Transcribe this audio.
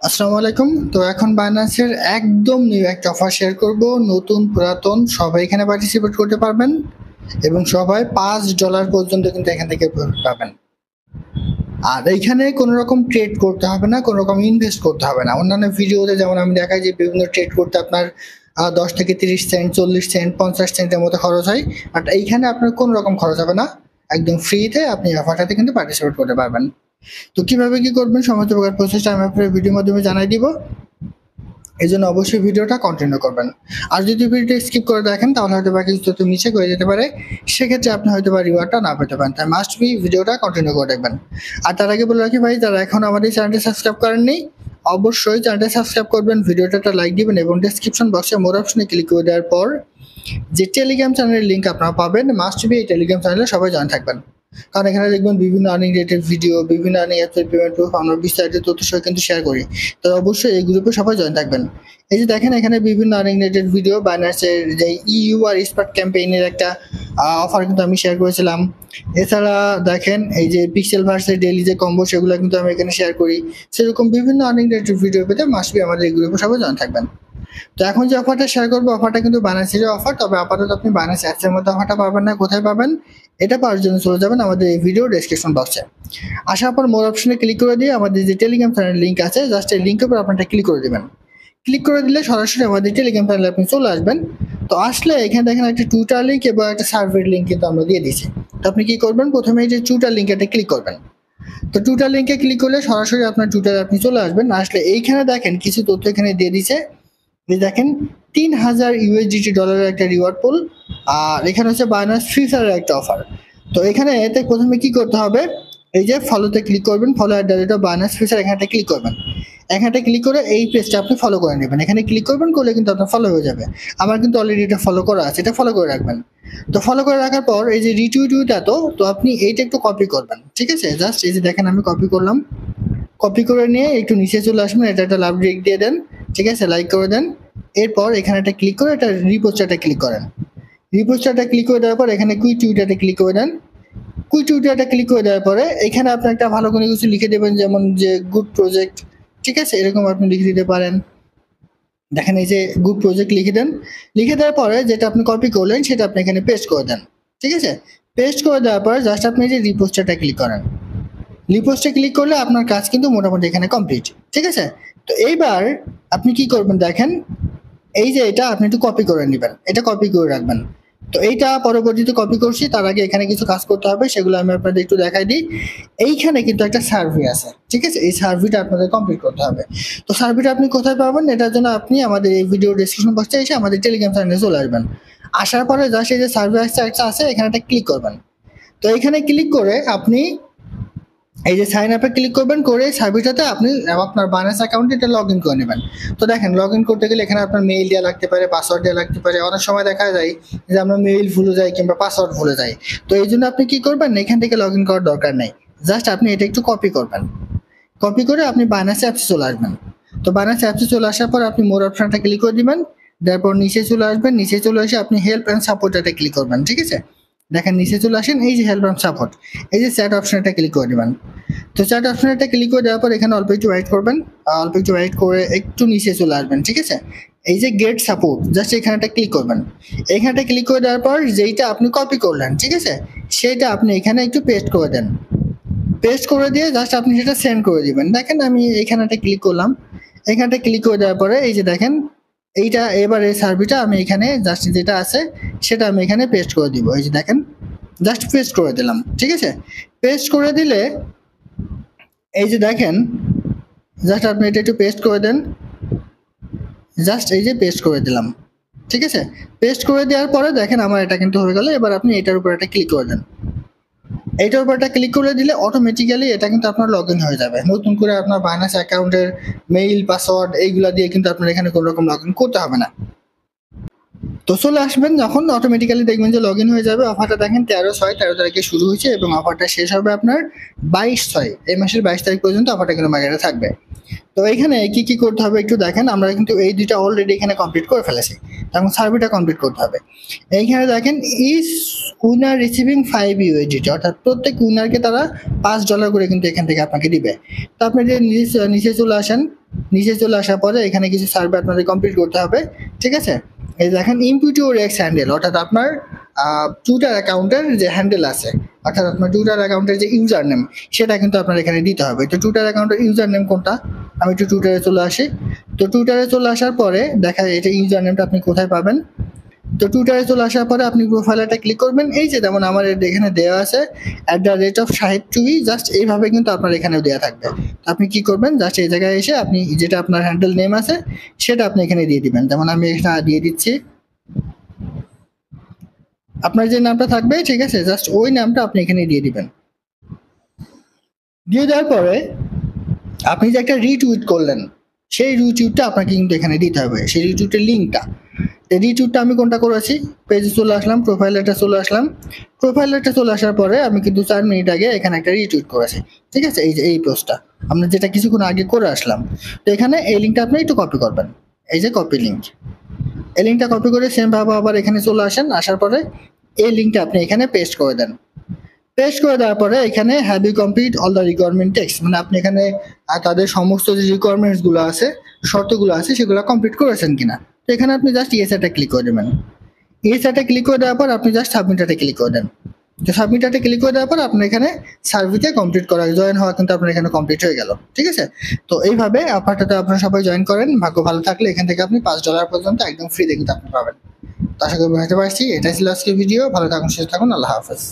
আসসালামু আলাইকুম। তো এখন বাইন্যান্সের একদম নিউ একটা অফার শেয়ার করব। নতুন পুরাতন সবাই এখানে পার্টিসিপেট করতে পারবেন এবং সবাই $5 পর্যন্ত কিন্তু এখান থেকে পাবেন। আর এইখানে কোনো রকম ট্রেড করতে হবে না, কোনো রকম ইনভেস্ট করতে হবে না। অন্যান্য ভিডিওতে যেমন আমি দেখাই যে বিভিন্ন ট্রেড করতে আপনার 10 থেকে 30 সেন্ট, 40 সেন্ট, 50 সেন্টের মতো খরচ হয়। বাট এইখানে আপনার কোনো রকম খরচ হবে না, একদম ফ্রিতে আপনি অফারটাতে কিন্তু পার্টিসিপেট করতে পারবেন। তো কিভাবে কি করবেন সমস্ত প্রকার প্রসেসটা আমি আপনার ভিডিওর মাধ্যমে জানাই দিব। এই জন্য অবশ্যই ভিডিওটা কন্টিনিউ করবেন। আর যদি ভিডিওটা স্কিপ করে দেখেন তাহলে হয়তো বা কিছু তথ্য মিসে হয়ে যেতে পারে, সেক্ষেত্রে আপনি হয়তো বা রিওয়ার্ডটা না পেতে পারেন। তাই মাস্ট বি ভিডিওটা কন্টিনিউ করে দেখবেন। আর তার আগে বলে রাখি ভাই, যারা এখন আমাদের চ্যানেলটি সাবস্ক্রাইব করেননি অবশ্যই চ্যানেলটা সাবস্ক্রাইব করবেন, ভিডিওটা একটা লাইক দিবেন এবং ডেসক্রিপশন বক্সে মোর অপশনে ক্লিক করে দেওয়ার পর যে টেলিগ্রাম চ্যানেলের লিঙ্ক আপনারা পাবেন, মাস্ট বি এই টেলিগ্রাম চ্যানেলে সবাই জয়েন থাকবেন। কারণ এখানে দেখবেন বিভিন্ন আর্নিং রিলেটেড ভিডিও, বিভিন্ন আর্নিং অ্যাপের পেমেন্ট প্রুফ আমরা বিস্তারিত তথ্য সহ কিন্তু শেয়ার করি। তো অবশ্যই এই গ্রুপে সবাই জয়েন থাকবেন। এই যে দেখেন এখানে বিভিন্ন আর্নিং রিলেটেড ভিডিও, বাইন্যান্সের যে ইউ আর স্পট ক্যাম্পেইনের একটা অফার কিন্তু আমি শেয়ার করেছিলাম। এছাড়া দেখেন এই যে পিক্সেল ভার্সের ডেইলি যে কম্বো, সেগুলো কিন্তু আমি এখানে শেয়ার করি। সেরকম বিভিন্ন আর্নিং রিলেটেড ভিডিও পেতে মাস্ট বি আমাদের এই গ্রুপে সবাই জয়েন থাকবেন। তো এখন যে অফারটা শেয়ার করবো, অফারটা কিন্তু বাইন্যান্সের অফার, তবে আপাতত আপনি বাইন্যান্স অ্যাপসের মধ্যে অফারটা পাবেন না। কোথায় পাবেন এটা পাওয়ার জন্য চলে যাবেন আমাদের এই ভিডিও ডেসক্রিপশন বক্সে। আসার পর মোর অপশনে ক্লিক করে দিয়ে আমাদের যে টেলিগ্রাম চ্যানেলের লিঙ্ক আছে, জাস্ট এই লিঙ্কের উপর আপনারা ক্লিক করে দেবেন। ক্লিক করে দিলে সরাসরি আমাদের টেলিগ্রাম চ্যানেলে আপনি চলে আসবেন। তো আসলে এখানে দেখেন একটা টুইটার লিঙ্ক এবং একটা সার্ভের লিঙ্ক কিন্তু আমরা দিয়ে দিচ্ছি। তো আপনি কি করবেন, প্রথমে এই যে টুইটার লিঙ্কে ক্লিক করবেন। তো টুইটার লিঙ্কে ক্লিক করলে সরাসরি আপনার টুইটারে আপনি চলে আসবেন। আসলে এইখানে দেখেন কিছু তথ্য এখানে দিয়ে দিচ্ছে। দেখেন 3000 ইউএসডিটি ডলারের একটা রিওয়ার্ড পুল, আর এখানে হচ্ছে বাইন্যান্স ফিউচারের একটা অফার। তো এখানে এতে প্রথমে কি করতে হবে, এই যে ফলোতে ক্লিক করবেন, follow at the rate of Binance future এখানে ক্লিক করবেন। এখানে ক্লিক করে এই পেজটা আপনি ফলো করে নেবেন। এখানে ক্লিক করবেন, করলে কিন্তু আপনার ফলো হয়ে যাবে। আমার কিন্তু অলরেডি এটা ফলো করা আছে, এটা ফলো করে রাখবেন। তো ফলো করে রাখার পর এই যে রিটুইট এত, তো আপনি এইটা একটু কপি করবেন, ঠিক আছে? জাস্ট এই যে দেখেন আমি কপি করলাম। কপি করে নিয়ে একটু নিচে চলে আসবেন, এটা একটা লাভ রেক দিয়ে দেন, ঠিক আছে? লাইক করে দেন। এরপর এখানে একটা ক্লিক করে এটা রিপোস্টারটা ক্লিক করেন। রিপোস্টারটা ক্লিক করে দেওয়ার পর এখানে কুইক টুইটারটা ক্লিক করে দেন। কুইক টুইটারটা ক্লিক করে দেওয়ার পরে এখানে আপনি একটা ভালো কোনো কিছু লিখে দেবেন, যেমন যে গুড প্রজেক্ট, ঠিক আছে? এরকম আপনি লিখে দিতে পারেন। দেখেন এই যে গুড প্রজেক্ট লিখে দেন। লিখে দেওয়ার পরে যেটা আপনি কপি করলেন সেটা আপনি এখানে পেস্ট করে দেন, ঠিক আছে? পেস্ট করে দেওয়ার পরে জাস্ট আপনি এই যে রিপোস্টারটা ক্লিক করেন। রিপোস্টে ক্লিক করলে আপনার কাজ কিন্তু মোটামুটি এখানে কমপ্লিট, ঠিক আছে? তো এইবার আপনি কি করবেন দেখেন, এই যে এটা আপনি একটু কপি করে নেবেন, এটা কপি করে রাখবেন। তো এইটা পরবর্তীতে কপি করছি, তার আগে এখানে কিছু কাজ করতে হবে, সেগুলো আমি আপনাদের একটু দেখাই দিই। এইখানে কিন্তু একটা সার্ভে আছে, ঠিক আছে? এই সার্ভেটা আপনাদের কমপ্লিট করতে হবে। তো সার্ভেটা আপনি কোথায় পাবেন, এটার জন্য আপনি আমাদের এই ভিডিও ডেসক্রিপশন বক্সে এসে আমাদের টেলিগ্রাম চ্যানেলে চলে আসবেন। আসার পরে জাস্ট এই যে সার্ভে একটা আছে, এখানে একটা ক্লিক করবেন। তো এখানে ক্লিক করে আপনি এই যে সাইন আপে ক্লিক করবেন, করে সার্ভিসটাতে আপনি আপনার বাইন্যান্স অ্যাকাউন্টে এটা লগ ইন করে নেবেন। তো দেখেন লগ ইন করতে গেলে এখানে আপনার মেইল দেওয়া লাগতে পারে, পাসওয়ার্ড দেওয়া লাগতে পারে। অনেক সময় দেখা যায় যে আমরা মেইল ভুলে যাই কিংবা পাসওয়ার্ড ভুলে যাই। তো এই জন্য আপনি কি করবেন, এখান থেকে লগ ইন করার দরকার নেই। জাস্ট আপনি এটা একটু কপি করবেন। কপি করে আপনি বাইন্যান্স অ্যাপসে চলে আসবেন। তো বাইন্যান্স অ্যাপসে চলে আসার পর আপনি মোর অপশনটা ক্লিক করে দিবেন। তারপর নিচে চলে আসবেন, নিচে চলে এসে আপনি হেল্প অ্যান্ড সাপোর্টটা ক্লিক করবেন, ঠিক আছে? দেখেন নিচে চলে আসেন, এই যে হেল্প অ্যান্ড সাপোর্ট, এই যে চ্যাট অপশনটা ক্লিক করে দিবেন। তো চ্যাট অপশনটা ক্লিক করে দেওয়ার পর এখানে অল্প একটু ওয়েট করবেন। অল্প একটু ওয়েট করে একটু নিচে চলে আসবেন, ঠিক আছে? এই যে গেট সাপোর্ট, জাস্ট এখানেটা ক্লিক করবেন। এখানটা ক্লিক করে দেওয়ার পর যেইটা আপনি কপি করলেন, ঠিক আছে, সেইটা আপনি এখানে একটু পেস্ট করে দেন। পেস্ট করে দিয়ে জাস্ট আপনি সেটা সেন্ড করে দিবেন। দেখেন আমি এখানেটা ক্লিক করলাম। এখানটা ক্লিক করে দেওয়ার পরে এই যে দেখেন এইটা, এবার এই সার্ভিসটা আমি এখানে জাস্ট যেটা আছে সেটা আমি এখানে পেস্ট করে দিব। এই যে দেখেন জাস্ট পেস্ট করে দিলাম, ঠিক আছে? পেস্ট করে দিলে এই যে দেখেন জাস্ট আপনি এটা একটু পেস্ট করে দেন। জাস্ট এই যে পেস্ট করে দিলাম, ঠিক আছে? পেস্ট করে দেওয়ার পরে দেখেন আমার এটা কিন্তু হয়ে গেল। এবার আপনি এটার উপর একটা ক্লিক করে দেন। এইটার উপর একটা ক্লিক করে দিলে অটোমেটিক্যালি এটা কিন্তু আপনার লগ ইন হয়ে যাবে। নতুন করে আপনার বাইন্যান্স অ্যাকাউন্টের মেইল পাসওয়ার্ড এইগুলা দিয়ে কিন্তু আপনার এখানে কোনো রকম লগ ইন করতে হবে না। তো চলে আসবেন যখন, অটোমেটিক্যালি দেখবেন যে লগ ইন হয়ে যাবে। অফারটা দেখেন 13/6 তারিখে শুরু হয়েছে এবং অফারটা শেষ হবে আপনার 22/6, এই মাসের 22 তারিখ পর্যন্ত অফারটা কিন্তু মার্কেটে থাকবে। তো এখানে কি কি করতে হবে একটু দেখেন। আমরা কিন্তু এই দুইটা অলরেডি এখানে কমপ্লিট করে ফেলেছি, এবং সার্ভেটা কমপ্লিট করতে হবে। এইখানে দেখেন ইস উইনার রিসিভিং 5 ইউএসডিটি, অর্থাৎ প্রত্যেক উইনারকে তারা $5 করে কিন্তু এখান থেকে আপনাকে দিবে। তো আপনি যে নিচে চলে আসেন, নিচে চলে আসার পরে এখানে কিছু সার্ভে আপনাদের কমপ্লিট করতে হবে, ঠিক আছে। এই দেখেন ইনপুট ইউর এক্স হ্যান্ডেল, অর্থাৎ আপনার টুইটার অ্যাকাউন্টের যে হ্যান্ডেল আছে, অর্থাৎ আপনার টুইটার অ্যাকাউন্টের যে ইউজার নেম, সেটা কিন্তু আপনার এখানে দিতে হবে। তো টুইটার অ্যাকাউন্টের ইউজার নেম কোনটা, আমি একটু টুইটারে চলে আসি। তো টুইটারে চলে আসার পরে দেখা যায় এটা ইউজার নেমটা আপনি কোথায় পাবেন। তো টুইটারে চলে আসার পরে আপনি প্রোফাইলটা ক্লিক করবেন, এই যে যেমন আমার এখানে দেওয়া আছে @শাহিদ টুই, জাস্ট এইভাবে কিন্তু আপনার এখানেও দেওয়া থাকবে। আপনি কি করবেন, জাস্ট এই জায়গায় এসে আপনি যেটা আপনার হ্যান্ডেল নেম আছে সেটা আপনি এখানে দিয়ে দিবেন। যেমন আমি এখানে দিয়ে দিচ্ছি, আপনার যে নামটা থাকবে, ঠিক আছে, জাস্ট ওই নামটা আপনি এখানে দিয়ে দিবেন। দিয়ে দেওয়ার পরে আপনি যে একটা রিটুইট করলেন, সেই রিটুইটটা আপনাকে কিন্তু এখানে দিতে হবে, সেই রিটুইটের লিঙ্কটা। রিটুইটটা আমি কোনটা করেছি, পেজে চলে আসলাম, প্রোফাইলটা চলে আসলাম। প্রোফাইলটা চলে আসার পরে আমি কিন্তু 4 মিনিট আগে এখানে একটা রিটুইট করেছি, ঠিক আছে। এই যে এই পোস্টটা আমরা যেটা কিছুক্ষণ আগে করে আসলাম, তো এখানে এই লিঙ্কটা আপনি একটু কপি করবেন, এই যে কপি লিঙ্ক। এই লিঙ্কটা কপি করে সেম ভাবে আবার এখানে চলে আসেন, আসার পরে এই লিঙ্কটা আপনি এখানে পেস্ট করে দেন। পেস্ট করে দেওয়ার পরে এখানে have you complete all the requirement text, মানে আপনি এখানে তাদের সমস্ত যে রিকোয়ারমেন্টস গুলো আছে, শর্তগুলো আছে, সেগুলো কমপ্লিট করেছেন কিনা। তো এখানে আপনি জাস্ট ইয়েস এটা ক্লিক করে দেবেন। ইয়েস এটা ক্লিক করে দেওয়ার পর আপনি জাস্ট সাবমিট এটা ক্লিক করে দেন। তো সাবমিট এটা ক্লিক করে দেওয়ার পর আপনার এখানে সার্ভিসে কমপ্লিট করা, জয়েন হওয়া কিন্তু আপনার এখানে কমপ্লিট হয়ে গেল, ঠিক আছে। তো এইভাবে আপনারটাতে আপনারা সবাই জয়েন করেন, ভাগ্য ভালো থাকলে এখান থেকে আপনি $5 পর্যন্ত একদম ফ্রি কিন্তু আপনি পাবেন। তো আশা করি বুঝতে পারছি। এটাই ছিল আজকের ভিডিও। ভালো থাকুন, সুস্থ থাকুন, আল্লাহ হাফেজ।